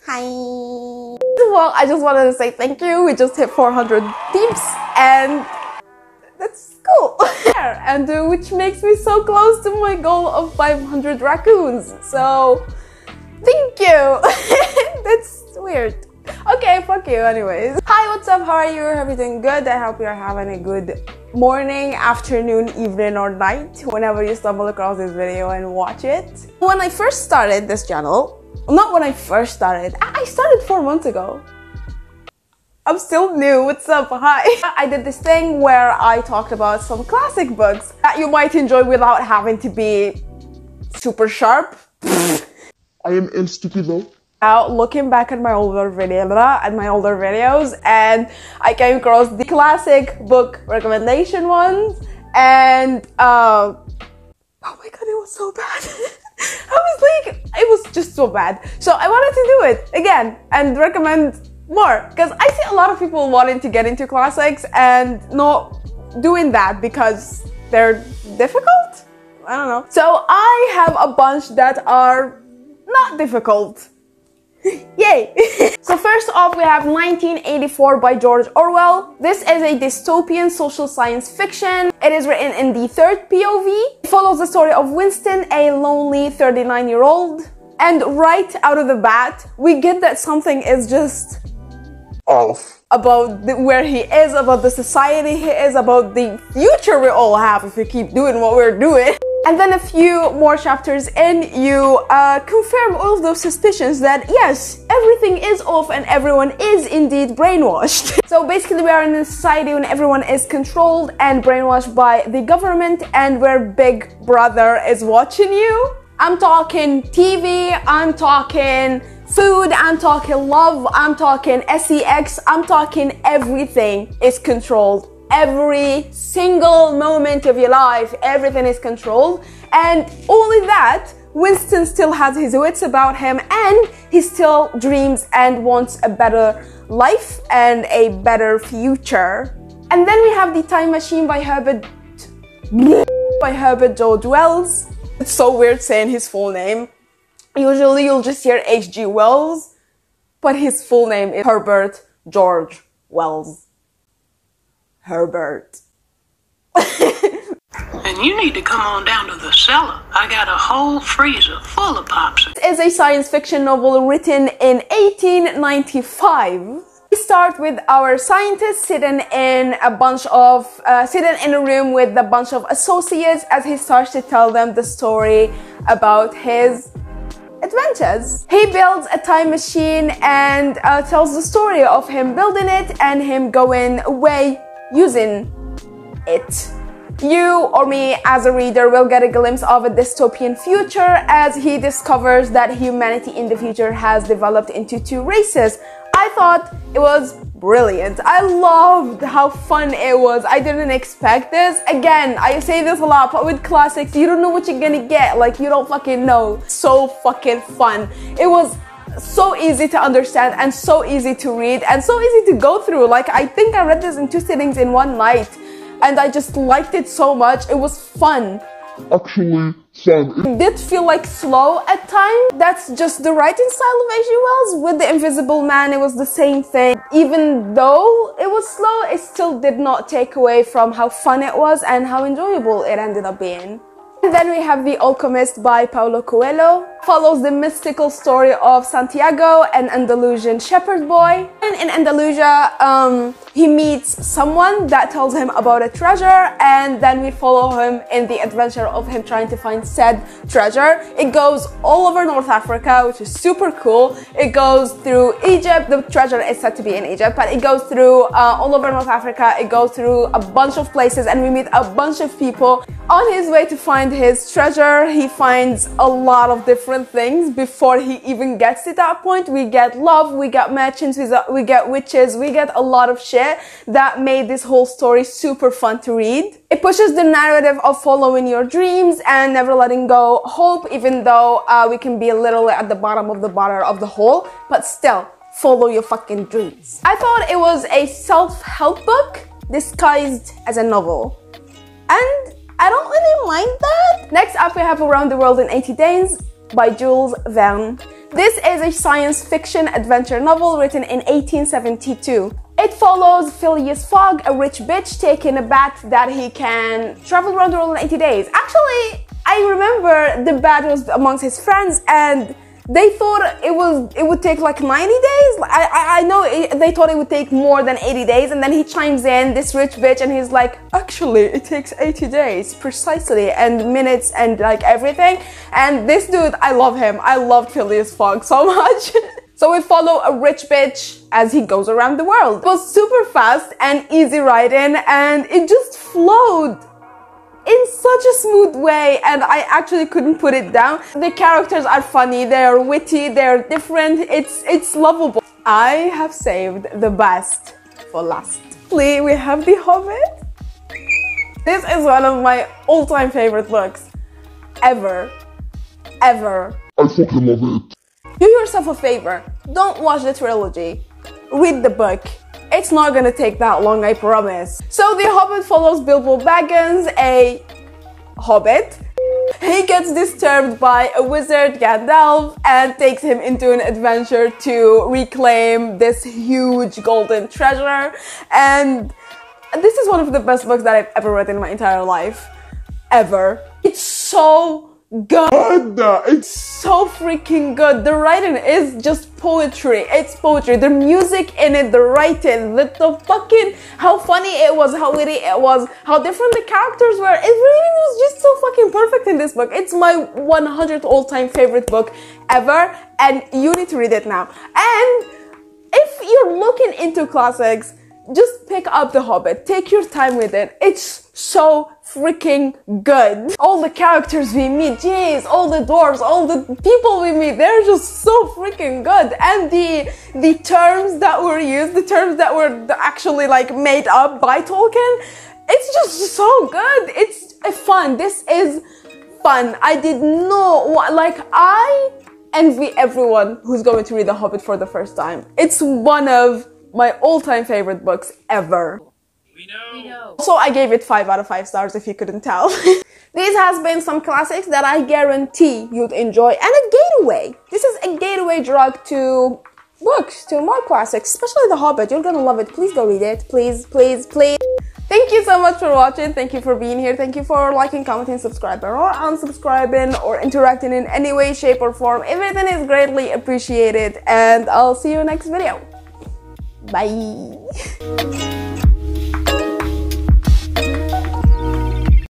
Hi. Well, I just wanted to say thank you. We just hit 400 peeps and that's cool. And which makes me so close to my goal of 500 raccoons. So thank you. That's weird. Okay, fuck you anyways. Hi, what's up? How are you? Everything good? I hope you're having a good morning, afternoon, evening, or night whenever you stumble across this video and watch it. When I first started this channel, not when I first started, I started 4 months ago. I'm still new. What's up? Hi. I did this thing where I talked about some classic books that you might enjoy without having to be super sharp. I am stupid though. Looking back at my older videos, and I came across the classic book recommendation ones, and oh my god, it was so bad. I was like, it was just so bad. So I wanted to do it again and recommend more, because I see a lot of people wanting to get into classics and not doing that because they're difficult. I don't know. So I have a bunch that are not difficult. Yay! So first off, we have 1984 by George Orwell. This is a dystopian social science fiction. It is written in the third POV. It follows the story of Winston, a lonely 39-year-old. And right out of the bat, we get that something is just off. About where he is, about the society he is, about the future we all have if we keep doing what we're doing. And then a few more chapters in, you confirm all of those suspicions that yes, everything is off and everyone is indeed brainwashed. So basically we are in a society when everyone is controlled and brainwashed by the government and where Big Brother is watching you. I'm talking TV, I'm talking food, I'm talking love, I'm talking sex, I'm talking everything is controlled. Every single moment of your life, everything is controlled. And only that, Winston still has his wits about him and he still dreams and wants a better life and a better future. And then we have The Time Machine by Herbert George Wells. It's so weird saying his full name. Usually you'll just hear H.G. Wells, but his full name is Herbert George Wells. Herbert. And you need to come on down to the cellar. I got a whole freezer full of pops. It is a science fiction novel written in 1895. We start with our scientist sitting in a room with a bunch of associates as he starts to tell them the story about his adventures. He builds a time machine and tells the story of him building it and him going away using it. You or me as a reader will get a glimpse of a dystopian future as he discovers that humanity in the future has developed into 2 races. I thought it was brilliant. I loved how fun it was. I didn't expect this. Again, I say this a lot, but with classics, you don't know what you're gonna get. Like, you don't fucking know. So fucking fun. It was so easy to understand and so easy to read and so easy to go through. Like, I think I read this in 2 sittings in one night and I just liked it so much. It was fun. Actually fun. It did feel like slow at times. That's just the writing style of H.G. Wells. With The Invisible Man, it was the same thing. Even though it was slow, it still did not take away from how fun it was and how enjoyable it ended up being. And then we have The Alchemist by Paulo Coelho. Follows the mystical story of Santiago, an Andalusian shepherd boy. And in Andalusia, he meets someone that tells him about a treasure, and then we follow him in the adventure of him trying to find said treasure. It goes all over North Africa, which is super cool. It goes through Egypt. The treasure is said to be in Egypt, but it goes through all over North Africa. It goes through a bunch of places, and we meet a bunch of people. On his way to find his treasure, he finds a lot of different things before he even gets to that point. We get love, we get merchants, we get witches, we get a lot of shit that made this whole story super fun to read. It pushes the narrative of following your dreams and never letting go hope, even though we can be a little at the bottom of the hole, but still follow your fucking dreams. I thought it was a self-help book disguised as a novel, and I don't really mind that. Next up, we have Around the World in 80 Days by Jules Verne. This is a science fiction adventure novel written in 1872. It follows Phileas Fogg, a rich bitch, taking a bet that he can travel around the world in 80 days. Actually, I remember the bet was amongst his friends and they thought it would take like 90 days. I know they thought it would take more than 80 days, and then he chimes in, this rich bitch, and he's like, actually it takes 80 days precisely, and minutes and like everything. And this dude, I love him. I loved Phileas Fogg so much. So we follow a rich bitch as he goes around the world. It was super fast and easy writing, and it just flowed in such a smooth way, and I actually couldn't put it down. The characters are funny, they're witty, they're different, it's lovable. I have saved the best for last. We have The Hobbit. This is one of my all-time favorite books ever. I fucking love it. Do yourself a favor, don't watch the trilogy, read the book. It's not gonna take that long, I promise. So The Hobbit follows Bilbo Baggins, a hobbit. He gets disturbed by a wizard, Gandalf, and takes him into an adventure to reclaim this huge golden treasure. And this is one of the best books that I've ever read in my entire life. Ever. It's so good. It's so freaking good. The writing is just poetry. It's poetry. The music in it, the writing, the fucking, how funny it was, how witty it was, how different the characters were. It really was just so fucking perfect in this book. It's my 100th all-time favorite book ever, and you need to read it now. And if you're looking into classics, just pick up The Hobbit. Take your time with it. It's so freaking good. All the characters we meet, jeez, all the dwarves, all the people we meet, they're just so freaking good. And the terms that were used, the terms that were actually like made up by Tolkien, it's just so good. It's fun. This is fun. I did not want, like, I envy everyone who's going to read The Hobbit for the first time. It's one of my all-time favorite books ever. We know. So I gave it 5 out of 5 stars if you couldn't tell. These has been some classics that I guarantee you'd enjoy, and a gateway. This is a gateway drug to books, to more classics, especially The Hobbit. You're gonna love it. Please go read it. Please, please, please. Thank you so much for watching. Thank you for being here. Thank you for liking, commenting, subscribing, or unsubscribing, or interacting in any way, shape, or form. Everything is greatly appreciated, and I'll see you next video. Bye.